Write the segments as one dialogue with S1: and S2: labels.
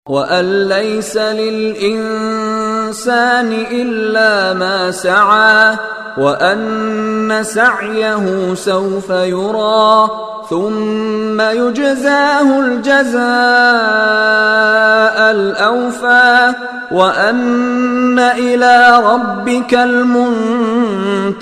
S1: وأن ليس للإنسان إلا ما سعى وأن سعيه سوف يرى ثم يجزاه الجزاء الأوفى وأن إلى ربك المنتهى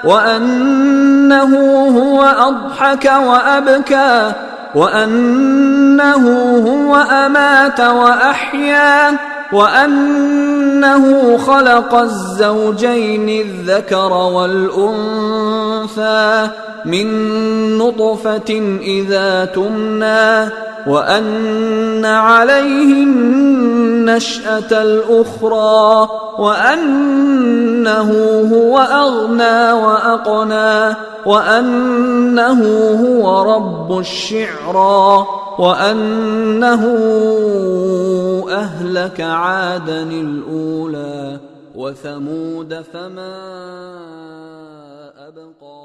S1: وأنه هو أضحك وأبكى وأنه هو أمات وأحيا وأنه خلق الزوجين الذكر والأنثى من نطفة إذا تمنى وأن عليه النشأة الأخرى وأنه هو أغنى وأقنى وأنه هو رب الشعرى وأنه أهلك عادا الأولى وثمود فما أبقى.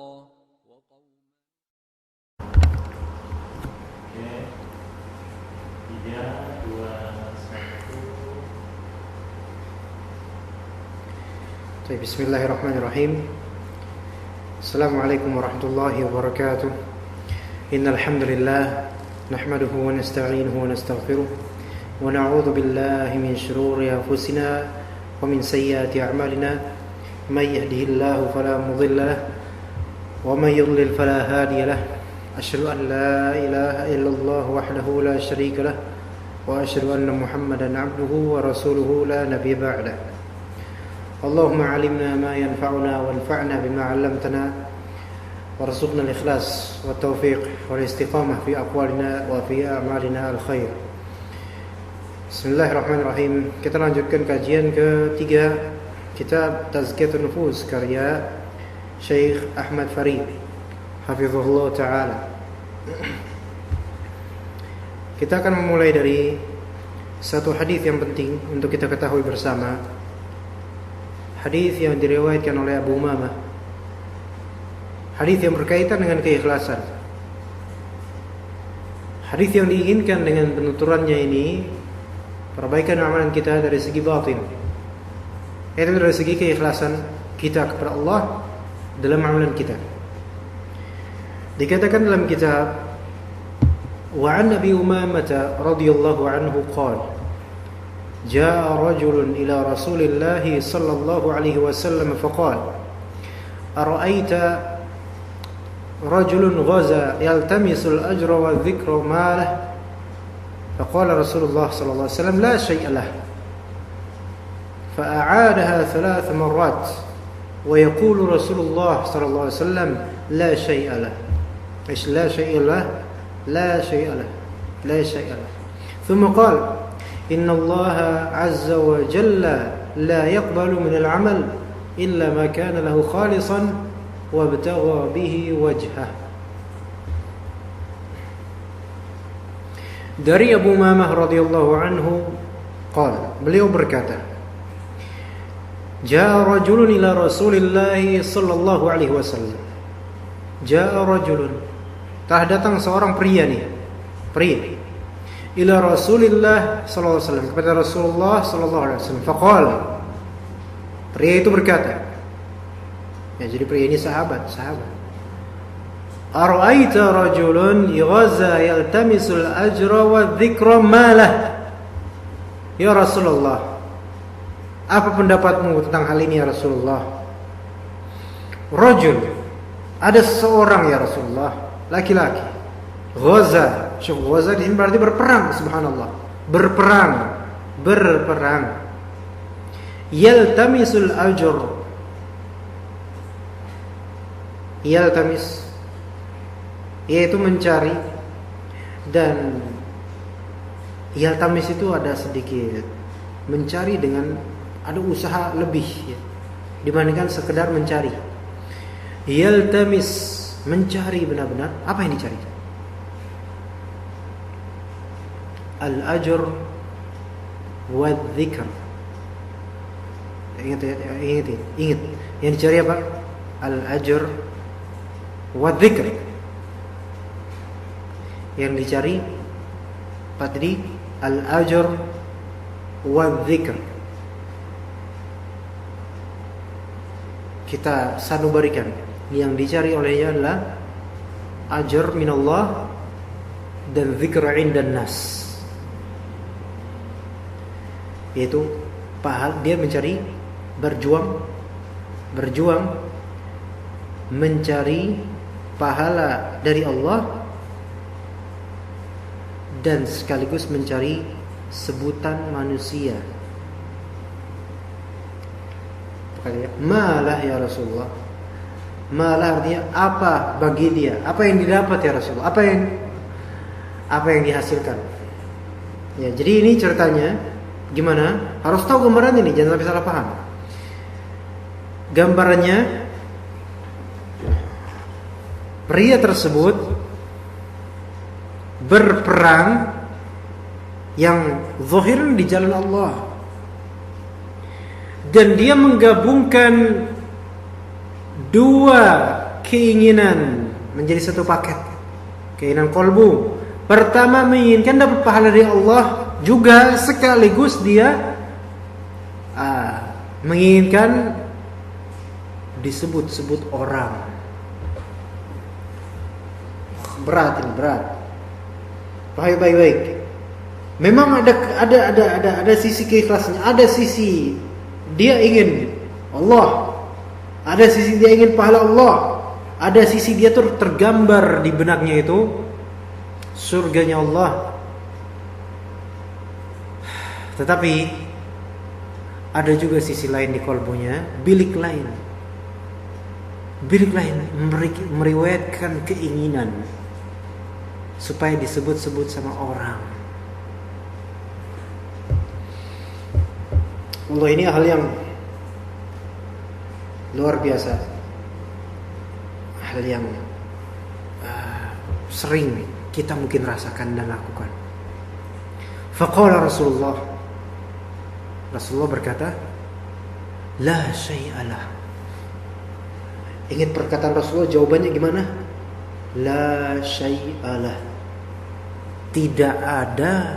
S2: Bismillahirrahmanirrahim. Assalamualaikum warahmatullahi wabarakatuh. Innal hamdalillah nahmaduhu wa nasta'inuhu wa nastaghfiruh wa na'udzu billahi min shururi anfusina wa min sayyiati a'malina. May yahdihillahu fala mudilla lahu wa may yudlil fala hadiya lahu. Asyhadu an la ilaha illallah wahdahu la syarika lahu wa asyhadu anna Muhammadan 'abduhu wa rasuluhu la nabiyya ba'dahu. Allahumma alimna ma yanfa'una wanfa'na bima 'allamtana warzuqna al-ikhlas wa taufiq wal istiqamah fi aqwalina wa fi a'malina al-khair. Bismillahirrahmanirrahim. Kita lanjutkan kajian ketiga kitab Tazkiyatun Nufus karya Syekh Ahmad Farid hafizahullah taala. Kita akan memulai dari satu hadis yang penting untuk kita ketahui bersama. Hadis yang diriwayatkan oleh Abu Umamah. Hadis yang berkaitan dengan keikhlasan. Hadis yang diinginkan dengan penuturannya ini perbaikan amalan kita dari segi batin, yaitu dari segi keikhlasan kita kepada Allah dalam amalan kita. Dikatakan dalam kitab, wa an Abi Umamah radhiyallahu anhu qala جاء رجل إلى رسول الله صلى الله عليه وسلم فقال أرأيت رجل غزا يلتمس الأجر والذكر ماله فقال رسول الله صلى الله عليه وسلم لا شيء له فأعادها 3 مرات ويقول رسول الله صلى الله عليه وسلم لا شيء له إيش لا شيء له لا شيء له لا شيء له ثم قال إن الله عز وجل لا يقبل من العمل إلا ما كان له خالصا وابتغى به وجهه. Dari Abu Umamah radhiyallahu anhu qala, beliau berkata, Jaa rajulun ila Rasulillah sallallahu alaihi wasallam. Jaa rajulun, telah datang seorang pria nih, pria ila Rasulillah sallallahu alaihi wasallam, kepada Rasulullah sallallahu alaihi wasallam. Faqala, pria itu berkata, ya jadi pria ini sahabat. Ara'aita rajulun yaghaza yaltamisul ajra wa dzikra malah. Ya Rasulullah, apa pendapatmu tentang hal ini ya Rasulullah? Rajul, ada seorang ya Rasulullah, laki-laki. Ghaza, ghaza di sini berarti berperang, subhanallah. Berperang. Yaltamisul ajr. Yaltamis, yaitu mencari, dan yaltamis itu ada sedikit mencari dengan ada usaha lebih ya, dibandingkan sekedar mencari. Yaltamis, mencari benar-benar. Apa yang dicari? Al-ajr wa dzikr. Ingat. Yang dicari apa? Al-ajr wa dzikr. Yang dicari apa tadi? al-ajr wal-dzikr. Kita sanubarikan, yang dicari olehnya adalah ajr minallah dan dzikr indan nas, yaitu pahala. Dia mencari berjuang mencari pahala dari Allah dan sekaligus mencari sebutan manusia. Malah ya Rasulullah, malah artinya apa bagi dia, apa yang didapat ya Rasulullah, apa yang dihasilkan. Ya, jadi ini ceritanya gimana? Harus tahu gambaran ini, jangan sampai salah paham. Gambarannya, pria tersebut berperang yang zahir di jalan Allah, dan dia menggabungkan dua keinginan menjadi satu paket. Keinginan kolbu, pertama menginginkan dapat pahala dari Allah, juga sekaligus dia menginginkan disebut-sebut orang. Berat ini, berat. Baik. Memang ada sisi keikhlasannya, ada sisi dia ingin Allah, ada sisi dia ingin pahala Allah, ada sisi dia tuh tergambar di benaknya itu surganya Allah. Tetapi ada juga sisi lain di kolbunya, bilik lain meriwayatkan keinginan supaya disebut-sebut sama orang. Allah, ini hal yang luar biasa, hal yang sering kita mungkin rasakan dan lakukan. Faqala Rasulullah berkata, la syai'alah. Ingat perkataan Rasulullah, jawabannya gimana? La syai'alah. Tidak ada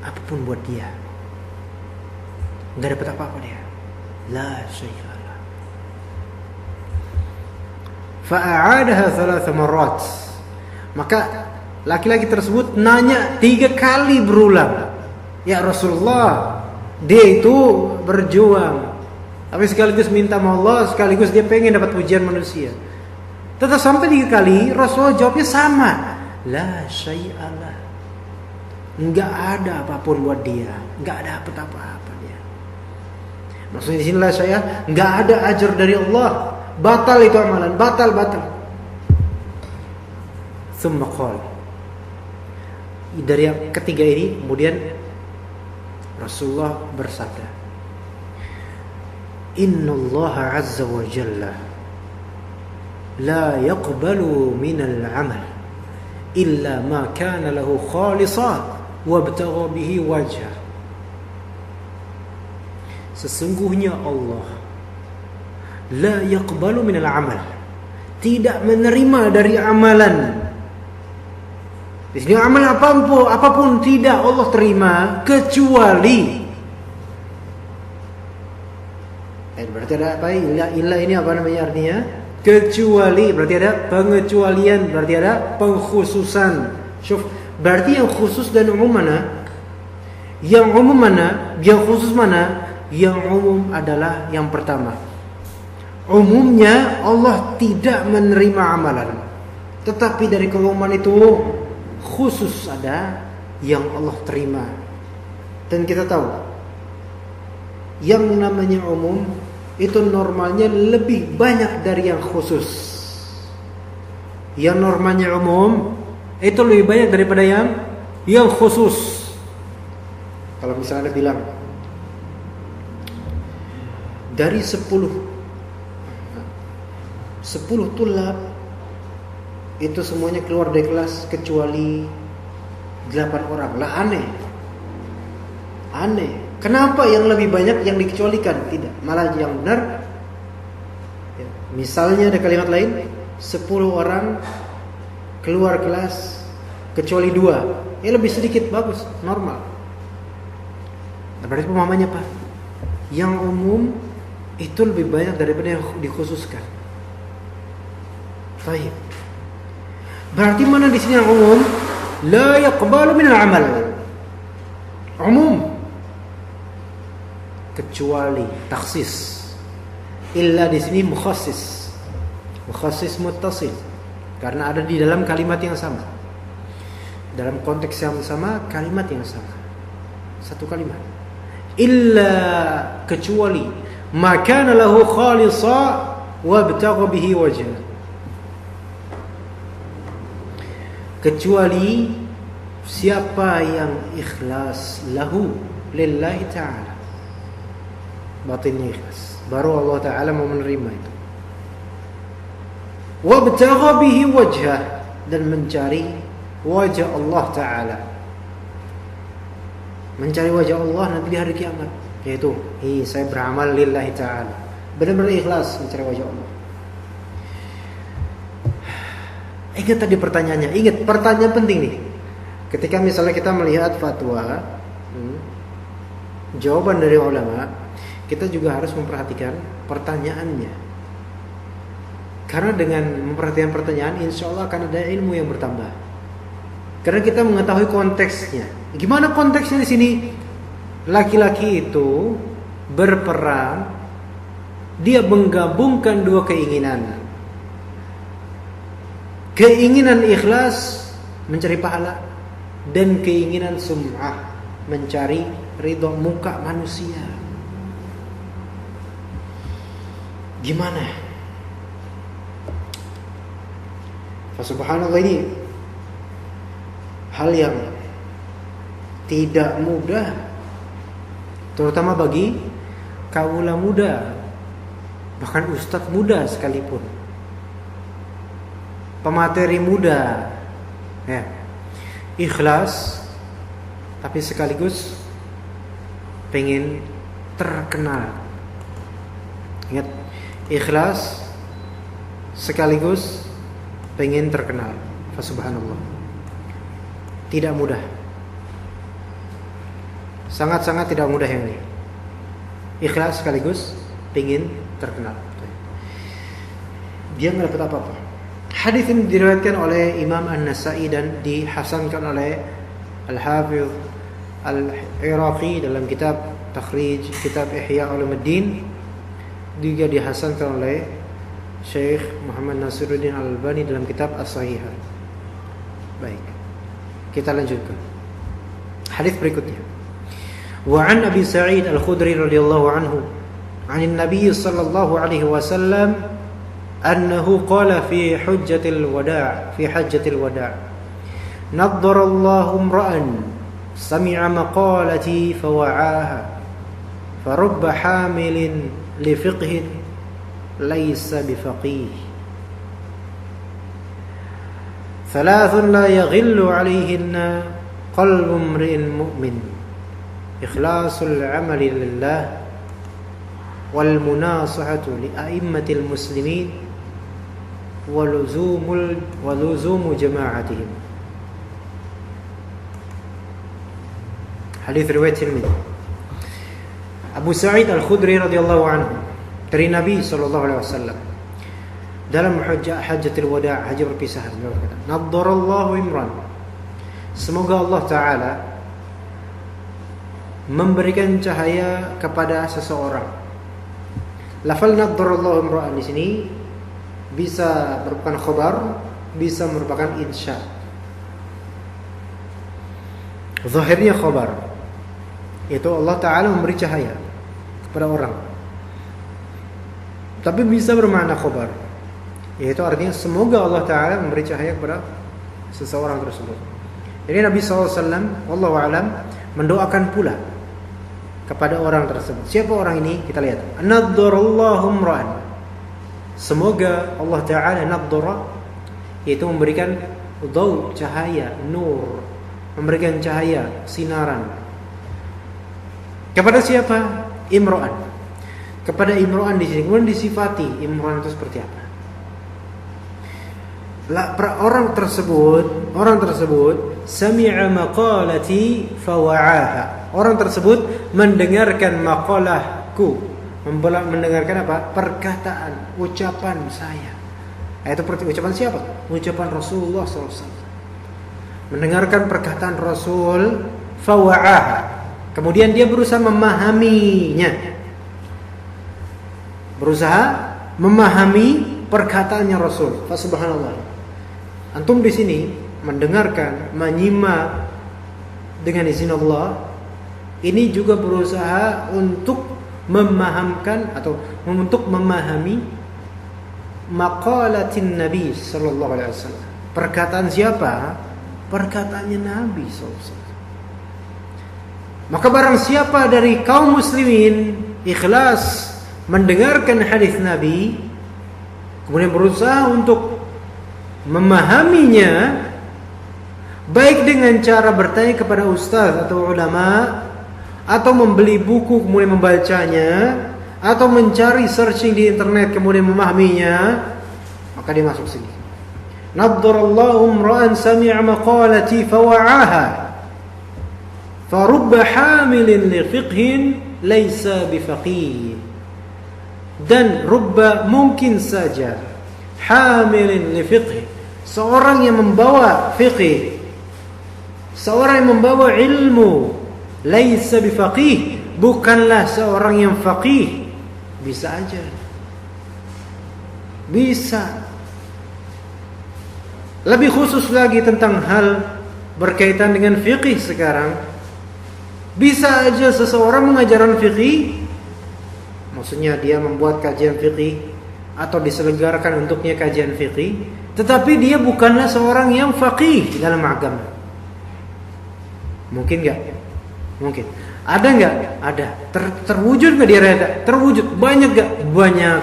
S2: apapun buat dia, nggak dapat apa-apa dia. La syai'alah. Fa'aadaha 3 marrat. Maka laki-laki tersebut nanya 3 kali berulang, ya Rasulullah, dia itu berjuang, tapi sekaligus minta sama Allah, sekaligus dia pengen dapat pujian manusia. Tetap sampai 3 kali Rasulullah jawabnya sama, la syai'alah. Enggak ada apapun buat dia, enggak ada apa-apa dia. Maksudnya di sini la syai'ah, enggak ada ajar dari Allah, batal itu amalan, batal. Tsumma qala, dari yang ketiga ini kemudian Rasulullah bersabda, Innallaha azza wa jalla la yaqbalu minal amal illa ma kana lahu khalisan wabtagha bihi wajha. Sesungguhnya Allah la yaqbalu minal amal, tidak menerima dari amalan. Di sini amal apapun tidak Allah terima kecuali, berarti ada apa? Illa ini apa namanya artinya? Kecuali, berarti ada pengecualian, berarti ada pengkhususan. Berarti yang khusus dan umum mana? Yang umum mana? Yang khusus mana? Yang umum adalah yang pertama. Umumnya Allah tidak menerima amalan, tetapi dari keumuman itu khusus ada yang Allah terima. Dan kita tahu yang namanya umum itu normalnya lebih banyak dari yang khusus. Yang normalnya umum itu lebih banyak daripada yang khusus. Kalau misalnya bilang dari 10 tulab itu semuanya keluar dari kelas kecuali 8 orang. Lah aneh. Kenapa yang lebih banyak yang dikecualikan? Tidak, malah yang benar. Misalnya ada kalimat lain, 10 orang keluar kelas kecuali 2. ya lebih sedikit bagus, normal. Berarti pemahamannya apa? Yang umum itu lebih banyak daripada yang dikhususkan. Baik. Berarti mana di sini yang umum? La yaqbalu min al-amal. Umum. Kecuali takhsis. Illa di sini mukhassis. Mukhassis muttasil. Karena ada di dalam kalimat yang sama. Dalam konteks yang sama, kalimat yang sama. Satu kalimat. Illa kecuali ma kana lahu khalisa wa btagha bihi wajha. Kecuali siapa yang ikhlas lahu lillahi ta'ala, batinnya ikhlas, baru Allah Ta'ala mau menerima itu. Wabtagha bihi wajhah, dan mencari wajah Allah Ta'ala, mencari wajah Allah nanti di hari kiamat, yaitu saya beramal lillahi ta'ala, benar-benar ikhlas mencari wajah Allah. Ingat tadi pertanyaannya, ingat pertanyaan penting nih. Ketika misalnya kita melihat fatwa, jawaban dari ulama, kita juga harus memperhatikan pertanyaannya. Karena dengan memperhatikan pertanyaan, insya Allah akan ada ilmu yang bertambah. Karena kita mengetahui konteksnya. Gimana konteksnya di sini? Laki-laki itu berperang, dia menggabungkan dua keinginan. Keinginan ikhlas mencari pahala, dan keinginan sum'ah mencari ridho muka manusia. Gimana? Subhanallah, ini hal yang tidak mudah, terutama bagi kaula muda, bahkan ustadz muda sekalipun, pemateri muda, ya, ikhlas, tapi sekaligus pengen terkenal. Ingat, ikhlas sekaligus pengen terkenal. Subhanallah, tidak mudah, sangat-sangat tidak mudah yang ini. Ikhlas sekaligus pengen terkenal, dia nggak dapat apa-apa. Hadis ini diriwayatkan oleh Imam An-Nasa'i dan dihasankan oleh Al-Hafidh Al-Iraqi dalam kitab Takhrij Kitab Ihya Ulumuddin, juga dihasankan oleh Syekh Muhammad Nasiruddin Al-Albani dalam kitab As-Sahihah. Baik, kita lanjutkan hadis berikutnya. Wa an Abi Sa'id Al-Khudri radhiyallahu anhu 'anil Nabi sallallahu alaihi wasallam أنه قال في حجة الوداع نضر الله امرأ سمع مقالتي فوعاها فرب حامل لفقه ليس بفقيه ثلاث لا يغل عليهن قلب امرئ مؤمن إخلاص العمل لله والمناصحة لأئمة المسلمين ولزوم جماعتهم. Hadis riwayat Tirmidzi. Abu Sa'id Al-Khudri radhiyallahu anhu dari Nabi sallallahu alaihi wasallam dalam hajjatul wada', haji perpisahan, beliau berkata, "Naddarallahu imran." Semoga Allah Ta'ala memberikan cahaya kepada seseorang. Lafal naddarallahu imran di sini bisa merupakan khobar, bisa merupakan insya. Zahirnya khobar, yaitu Allah Ta'ala memberi cahaya kepada orang. Tapi bisa bermakna khobar, yaitu artinya semoga Allah Ta'ala memberi cahaya kepada seseorang tersebut. Jadi Nabi SAW, wallahu a'lam, mendoakan pula kepada orang tersebut. Siapa orang ini? Kita lihat. Naddarallahu imra'an. Semoga Allah Ta'ala naddara, yaitu memberikan daw, cahaya, nur, memberikan cahaya, sinaran. Kepada siapa? Imra'an. Kepada imra'an di sini. Kemudian disifati imra'an itu seperti apa? Orang tersebut sami'a maqalati fawa'aha. Orang tersebut mendengarkan maqalahku, mendengarkan apa? Perkataan, ucapan saya. Itu ucapan siapa? Ucapan Rasulullah SAW. Mendengarkan perkataan Rasul, fawa'aha. Kemudian dia berusaha memahaminya. Berusaha memahami perkataannya Rasul. Subhanallah. Antum di sini mendengarkan, menyimak dengan izin Allah, ini juga berusaha untuk memahamkan atau untuk memahami maqalatin Nabi sallallahu alaihi wasallam. Perkataan siapa? Perkataannya Nabi sallallahu alaihi wasallam. Maka barang siapa dari kaum muslimin ikhlas mendengarkan hadis Nabi, kemudian berusaha untuk memahaminya, baik dengan cara bertanya kepada ustaz atau ulama, atau membeli buku kemudian membacanya, atau mencari searching di internet kemudian memahaminya, maka dia masuk sini. Naddarallahu imra'an sami'a maqalati fawa'aha farubba hamilin li fiqhin laysa bifaqih. Dan rubba, mungkin saja, hamilin li fiqh, seorang yang membawa fiqh, seorang yang membawa ilmu, laisa bifaqih, bukanlah seorang yang faqih. Bisa aja, bisa. Lebih khusus lagi tentang hal berkaitan dengan fiqh sekarang, bisa aja seseorang mengajarkan fiqh, maksudnya dia membuat kajian fiqh atau diselenggarakan untuknya kajian fiqh, tetapi dia bukanlah seorang yang faqih dalam agama. Mungkin enggak? Mungkin. Ada enggak? Ada. Terwujud enggak dia reda? Terwujud. Banyak enggak? Banyak.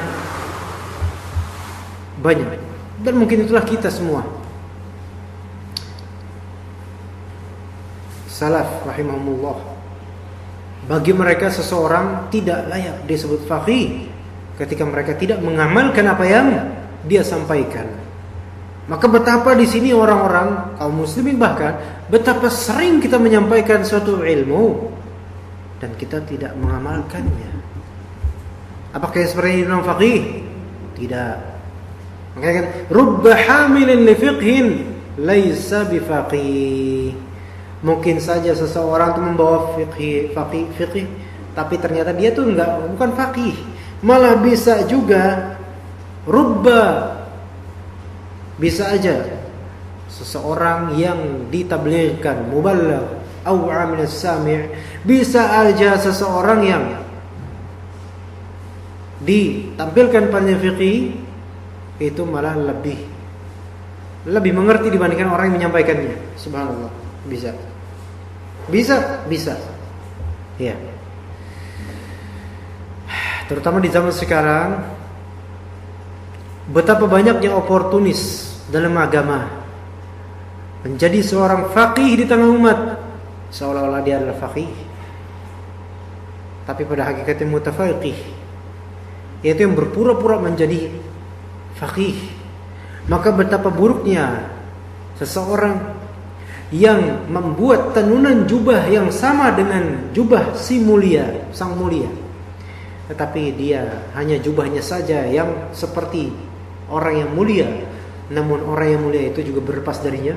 S2: Banyak. Dan mungkin itulah kita semua. Salaf rahimahumullah, bagi mereka seseorang tidak layak disebut faqih ketika mereka tidak mengamalkan apa yang dia sampaikan. Maka betapa di sini orang-orang kaum muslimin, bahkan betapa sering kita menyampaikan suatu ilmu dan kita tidak mengamalkannya. Apakah seperti Imam Faqih? Tidak. Makanya kan rubba hamilin li fiqhin laisa bifaqih. Mungkin saja seseorang itu membawa fiqh, tapi ternyata dia tuh bukan faqih. Malah bisa juga rubba, bisa aja seseorang yang ditablighkan, muballigh au amil sami', bisa aja seseorang yang ditampilkan pada fiqh itu malah lebih mengerti dibandingkan orang yang menyampaikannya. Subhanallah. Bisa. Ya. Terutama di zaman sekarang, betapa banyaknya oportunis dalam agama, menjadi seorang faqih di tengah umat, seolah-olah dia adalah faqih, tapi pada hakikatnya mutafaqih, yaitu yang berpura-pura menjadi faqih. Maka betapa buruknya seseorang yang membuat tenunan jubah yang sama dengan jubah sang mulia, tetapi dia hanya jubahnya saja yang seperti orang yang mulia, namun orang yang mulia itu juga berlepas darinya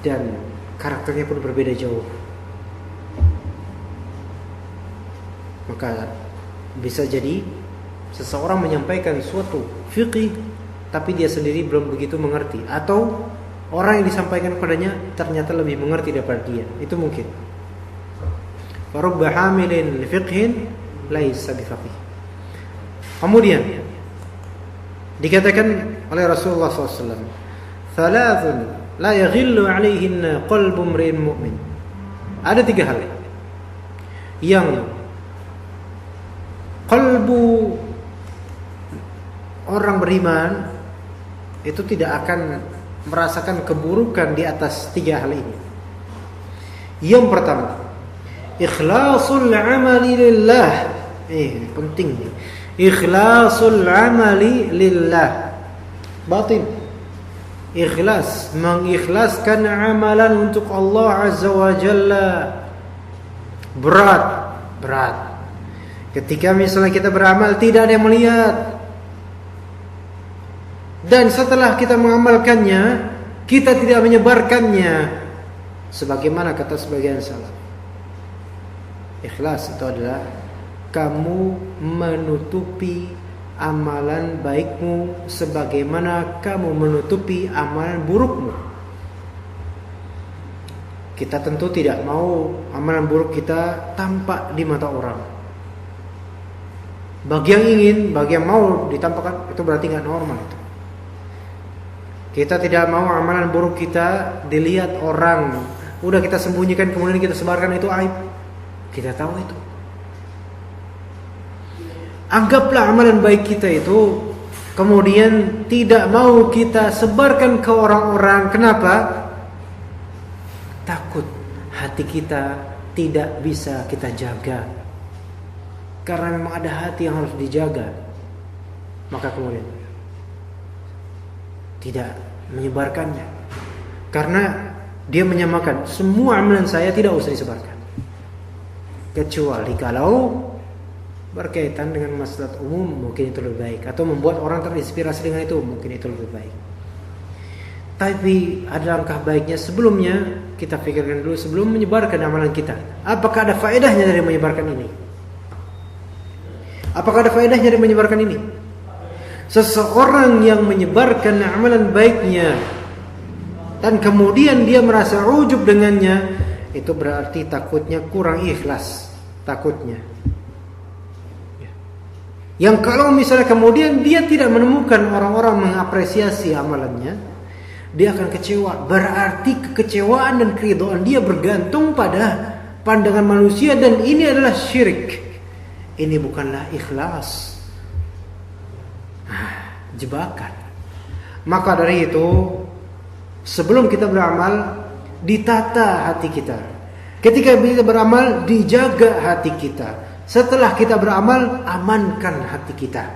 S2: dan karakternya pun berbeda jauh. Maka bisa jadi seseorang menyampaikan suatu fiqih tapi dia sendiri belum begitu mengerti, atau orang yang disampaikan kepadanya ternyata lebih mengerti daripada dia. Itu mungkin. Farubba hamilin li fiqhin laisa bifaqih. Kemudian dikatakan oleh Rasulullah SAW, thalathun la yaghillu alaihinna qalbu imri'in mu'min. Ada 3 hal yang kalbu orang beriman itu tidak akan merasakan keburukan di atas 3 hal ini. Yang pertama, ikhlasul amali lillah. Penting nih. Ikhlasul amali lillah. Batin. Ikhlas, mengikhlaskan amalan untuk Allah Azza wa Jalla. Berat. Ketika misalnya kita beramal tidak ada yang melihat, dan setelah kita mengamalkannya, kita tidak menyebarkannya, sebagaimana kata sebagian salaf. Ikhlas itu adalah kamu menutupi amalan baikmu sebagaimana kamu menutupi amalan burukmu. Kita tentu tidak mau amalan buruk kita tampak di mata orang. Bagi yang mau ditampakkan, itu berarti nggak normal itu. Kita tidak mau amalan buruk kita dilihat orang. Udah kita sembunyikan kemudian kita sebarkan, itu aib. Kita tahu itu. Anggaplah amalan baik kita itu kemudian tidak mau kita sebarkan ke orang-orang. Kenapa? Takut hati kita tidak bisa kita jaga. Karena memang ada hati yang harus dijaga. Maka kemudian tidak menyebarkannya, karena dia menyamakan semua amalan saya tidak usah disebarkan, kecuali kalau berkaitan dengan maslahat umum, mungkin itu lebih baik, atau membuat orang terinspirasi dengan itu, mungkin itu lebih baik. Tapi ada langkah baiknya sebelumnya kita pikirkan dulu sebelum menyebarkan amalan kita, apakah ada faedahnya dari menyebarkan ini? Apakah ada faedahnya dari menyebarkan ini? Seseorang yang menyebarkan amalan baiknya dan kemudian dia merasa ujub dengannya, itu berarti takutnya kurang ikhlas, takutnya. Yang kalau misalnya kemudian dia tidak menemukan orang-orang mengapresiasi amalannya, dia akan kecewa. Berarti kekecewaan dan keridhaan dia bergantung pada pandangan manusia, dan ini adalah syirik. Ini bukanlah ikhlas. Jebakan. Maka dari itu, sebelum kita beramal, ditata hati kita. Ketika kita beramal, dijaga hati kita. Setelah kita beramal, amankan hati kita.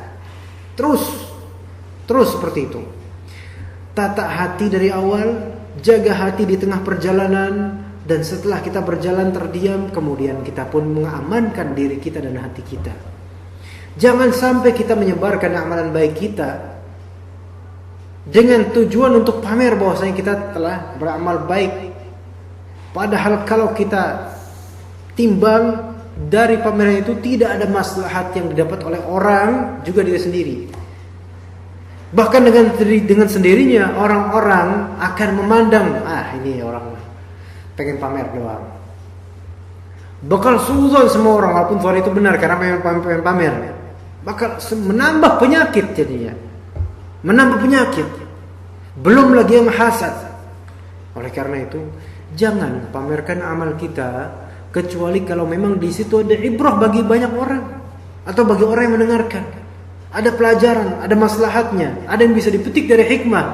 S2: Terus seperti itu. Tata hati dari awal, jaga hati di tengah perjalanan, dan setelah kita berjalan terdiam, kemudian kita pun mengamankan diri kita dan hati kita. Jangan sampai kita menyebarkan amalan baik kita dengan tujuan untuk pamer bahwasanya kita telah beramal baik. Padahal kalau kita timbang dari pameran itu tidak ada maslahat yang didapat oleh orang, juga diri sendiri. Bahkan dengan sendirinya orang-orang akan memandang, ini orang pengen pamer doang. Bakal suzon semua orang, walaupun suara itu benar karena pengen pamer. Bakal menambah penyakit jadinya. Menambah penyakit. Belum lagi yang hasad. Oleh karena itu, jangan pamerkan amal kita kecuali kalau memang di situ ada ibrah bagi banyak orang atau bagi orang yang mendengarkan. Ada pelajaran, ada maslahatnya, ada yang bisa dipetik dari hikmah,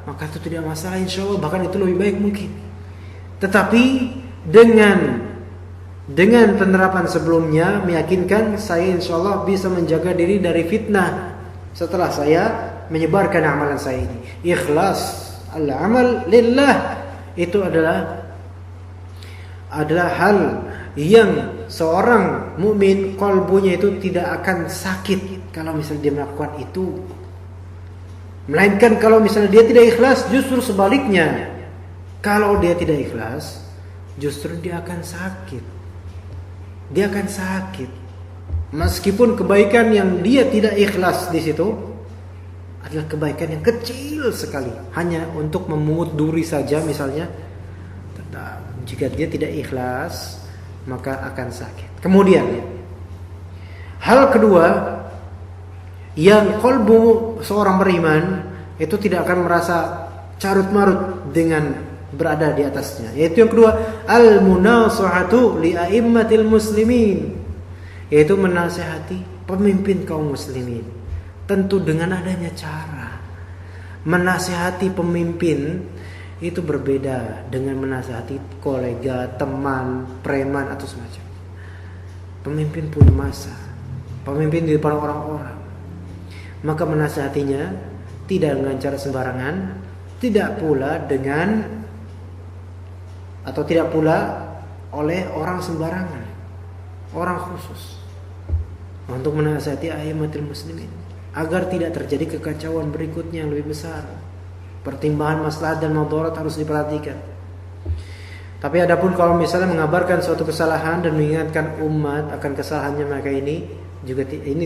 S2: maka itu tidak masalah, insyaallah, bahkan itu lebih baik mungkin. Tetapi dengan penerapan sebelumnya meyakinkan saya insyaallah bisa menjaga diri dari fitnah setelah saya menyebarkan amalan saya ini. Ikhlas al-amal lillah itu adalah hal yang seorang mukmin qalbunya itu tidak akan sakit kalau misalnya dia melakukan itu. Melainkan kalau misalnya dia tidak ikhlas, justru sebaliknya. Kalau dia tidak ikhlas, justru dia akan sakit. Dia akan sakit. Meskipun kebaikan yang dia tidak ikhlas di situ adalah kebaikan yang kecil sekali, hanya untuk memungut duri saja misalnya. Jika dia tidak ikhlas, maka akan sakit. Kemudian hal kedua, yang qalbu seorang beriman itu tidak akan merasa carut marut dengan berada di atasnya, yaitu yang kedua, al-munasahatu li a'immatil muslimin, yaitu menasihati pemimpin kaum muslimin. Tentu dengan adanya cara. Menasihati pemimpin itu berbeda dengan menasihati kolega, teman, preman atau semacam. Pemimpin punya masa, pemimpin di depan orang-orang, maka menasihatinya tidak dengan cara sembarangan, tidak pula oleh orang sembarangan, orang khusus, untuk menasihati a'immatul muslimin agar tidak terjadi kekacauan berikutnya yang lebih besar. Pertimbangan maslahat dan madarat harus diperhatikan. Tapi adapun kalau misalnya mengabarkan suatu kesalahan dan mengingatkan umat akan kesalahannya, maka ini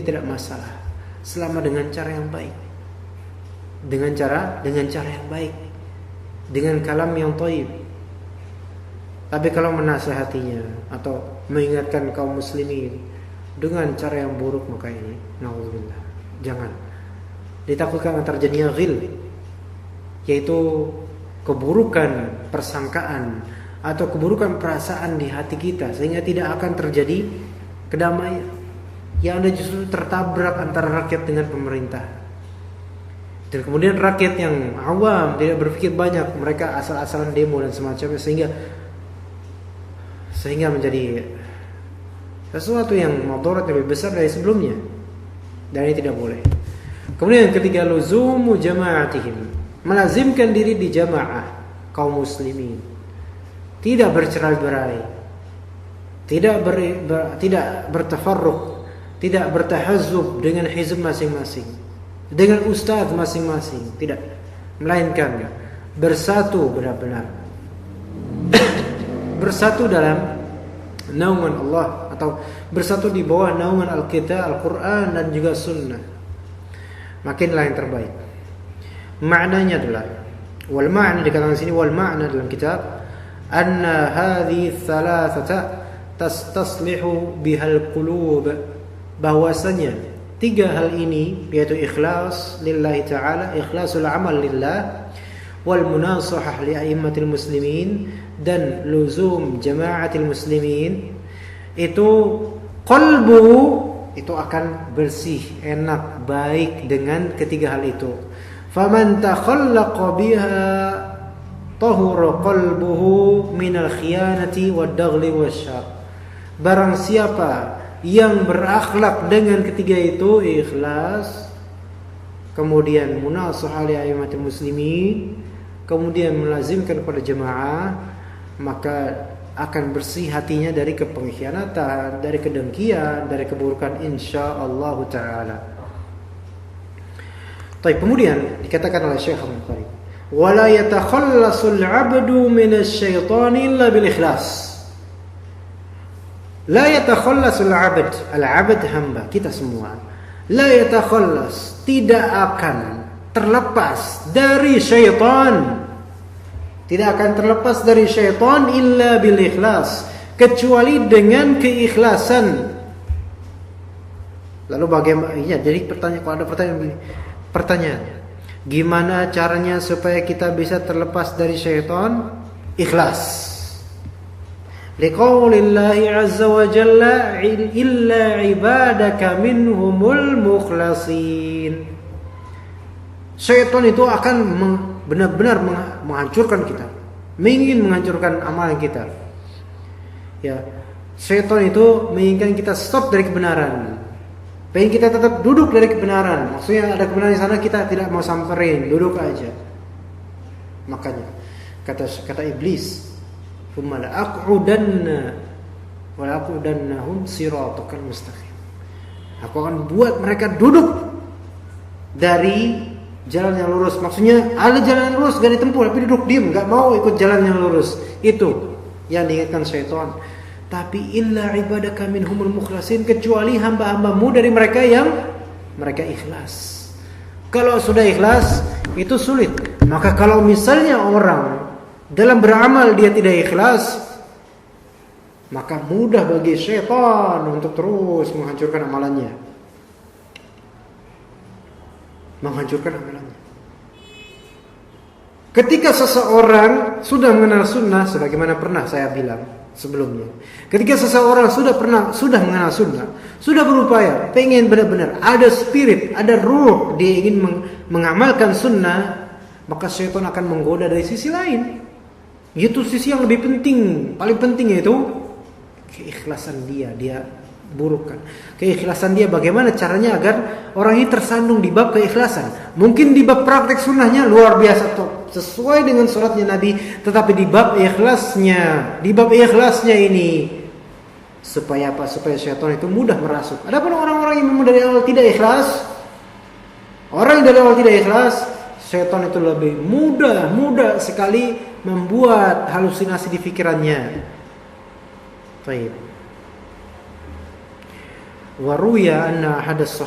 S2: tidak masalah selama dengan cara yang baik. Dengan cara yang baik, dengan kalam yang thayyib. Tapi kalau menasihatinya atau mengingatkan kaum muslimin dengan cara yang buruk, maka ini naudzubillah, jangan. Ditakutkan terjadinya ghil, yaitu keburukan persangkaan atau keburukan perasaan di hati kita, sehingga tidak akan terjadi kedamaian. Yang ada justru tertabrak antara rakyat dengan pemerintah. Dan kemudian rakyat yang awam tidak berpikir banyak, mereka asal-asalan demo dan semacamnya, sehingga menjadi sesuatu yang mudarat lebih besar dari sebelumnya. Dan ini tidak boleh. Kemudian yang ketiga, luzumu jama'atihim, melazimkan diri di jamaah kaum muslimin, tidak bercerai-berai, tidak bertafarruq, tidak bertahazzub dengan hizb masing-masing, dengan ustaz masing-masing, tidak, melainkan bersatu benar-benar, bersatu dalam naungan Allah, atau bersatu di bawah naungan Alkitab, Al-Quran dan juga Sunnah. Makinlah yang terbaik. Maknanya adalah, wal ma'na dikatakan sini, wal ma'na dalam kitab, anna hadhihi thalathata tastaslihu bihal qulub, bahwasanya tiga hal ini, yaitu ikhlas lillahi ta'ala, ikhlasul amal lillah, wal munasahah li a'immatil muslimin, dan luzum jama'atil muslimin, itu qalbu itu akan bersih, enak, baik dengan ketiga hal itu. Faman takhallaqa biha tahura qalbuhu minal khiyanati wad daghli wasyar. Barang siapa yang berakhlak dengan ketiga itu, ikhlas, kemudian munasahah li a'immatil muslimin, kemudian melazimkan kepada jemaah, maka akan bersih hatinya dari kepengkhianatan, dari kedengkian, dari keburukan, insyaallah taala. Baik, kemudian dikatakan oleh Syekh Al-Bukhari, wala yatakhallasul 'abdu minasyaitani illa bil ikhlas. La yatakhallasul 'abd, al-'abd hamba kita semua, la yatakhallas, tidak akan terlepas dari syaitan, tidak akan terlepas dari syaitan illa bil ikhlas, kecuali dengan keikhlasan. Lalu bagaimana? Ya, jadi kalau ada pertanyaan, gimana caranya supaya kita bisa terlepas dari syaitan? Ikhlas. Liqaulillahi azza wa jalla illa ibadaka minhumul mukhlasin. Syaitan itu akan benar-benar menghancurkan kita, ingin menghancurkan amalan kita. Ya, syaitan itu menginginkan kita stop dari kebenaran, pengen kita tetap duduk dari kebenaran. Maksudnya ada kebenaran di sana, kita tidak mau samperin, duduk aja. Makanya kata iblis, "Tsumma la'aq'udannahum siratakal mustaqim." Aku akan buat mereka duduk dari jalan yang lurus. Maksudnya ada jalan yang lurus gak ditempuh, tapi duduk diam, gak mau ikut jalan yang lurus. Itu yang diingatkan syaitan. Tapi illa ibadaka minhumul mukhlasin, kecuali hamba-hambamu dari mereka yang mereka ikhlas. Kalau sudah ikhlas itu sulit. Maka kalau misalnya orang dalam beramal dia tidak ikhlas, maka mudah bagi syaitan untuk terus menghancurkan amalannya. Ketika seseorang sudah mengenal sunnah, sebagaimana pernah saya bilang sebelumnya, ketika seseorang sudah mengenal sunnah, sudah berupaya, pengen benar-benar ada spirit, ada ruh, dia ingin mengamalkan sunnah, maka syaitan akan menggoda dari sisi lain, yaitu sisi yang lebih penting, paling penting, yaitu keikhlasan dia burukkan. Keikhlasan dia, bagaimana caranya agar orang ini tersandung di bab keikhlasan. Mungkin di bab praktek sunnahnya luar biasa sesuai dengan suratnya Nabi, tetapi di bab ikhlasnya ini supaya apa? Supaya syaitan itu mudah merasuk. Adapun orang-orang yang memang dari awal tidak ikhlas, syaitan itu lebih mudah sekali membuat halusinasi di pikirannya. Baik. Waruya anna hadas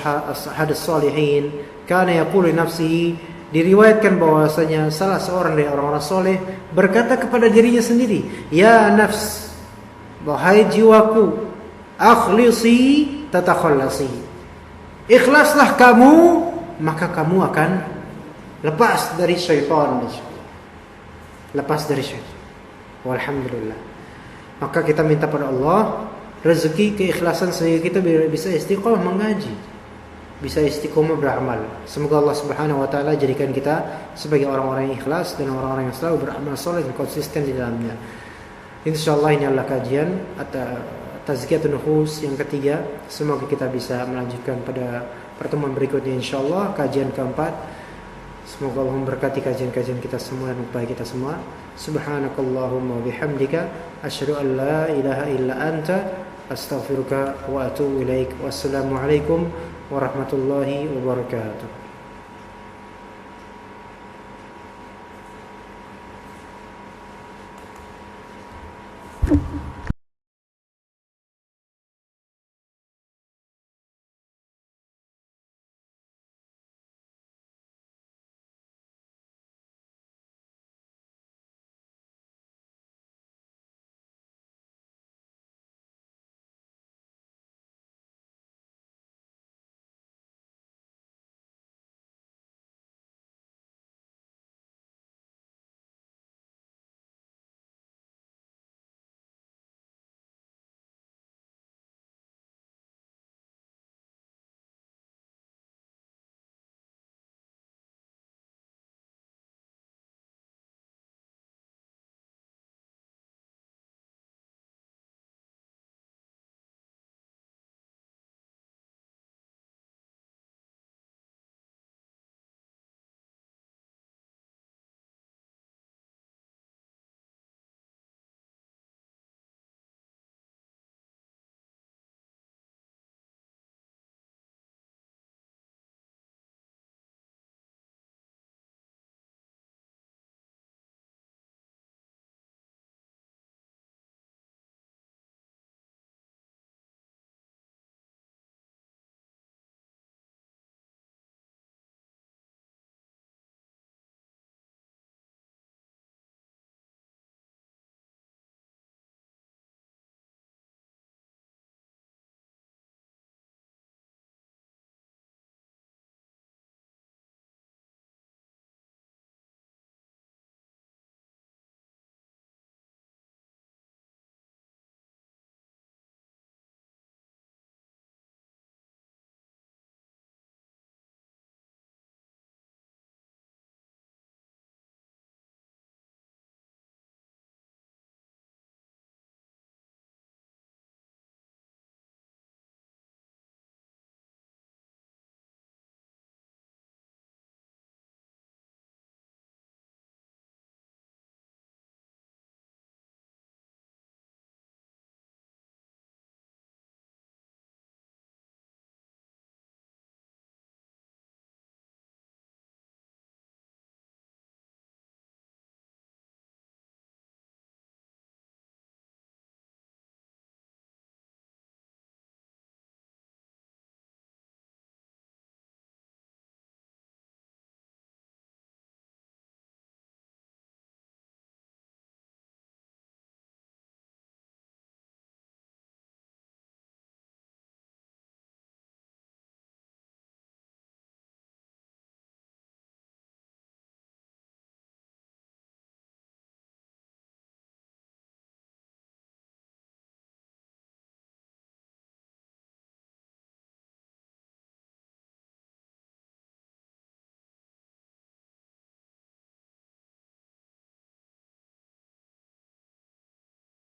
S2: salihin kana yaqulu li nafsihi, diriwayatkan bahwasanya salah seorang dari orang-orang soleh berkata kepada dirinya sendiri, ya nafs, wahai jiwaku, akhlisi tatakhallasi, ikhlaslah kamu, maka kamu akan lepas dari syaitan. Walhamdulillah. Maka kita minta pada Allah rezeki keikhlasan sehingga kita bisa istiqomah mengaji, bisa istiqomah beramal. Semoga Allah Subhanahu wa taala jadikan kita sebagai orang-orang yang ikhlas dan orang-orang yang selalu beramal saleh dan konsisten di dalamnya. Insyaallah ini adalah kajian atau tazkiyatun nufus yang ketiga. Semoga kita bisa melanjutkan pada pertemuan berikutnya insyaallah, kajian keempat. Semoga Allah memberkati kajian-kajian kita semua dan upaya kita semua. Subhanakallahumma bihamdika asyhadu an la ilaha illa anta astaghfiruka wa atubu ilaik. Wassalamualaikum warahmatullahi wabarakatuh.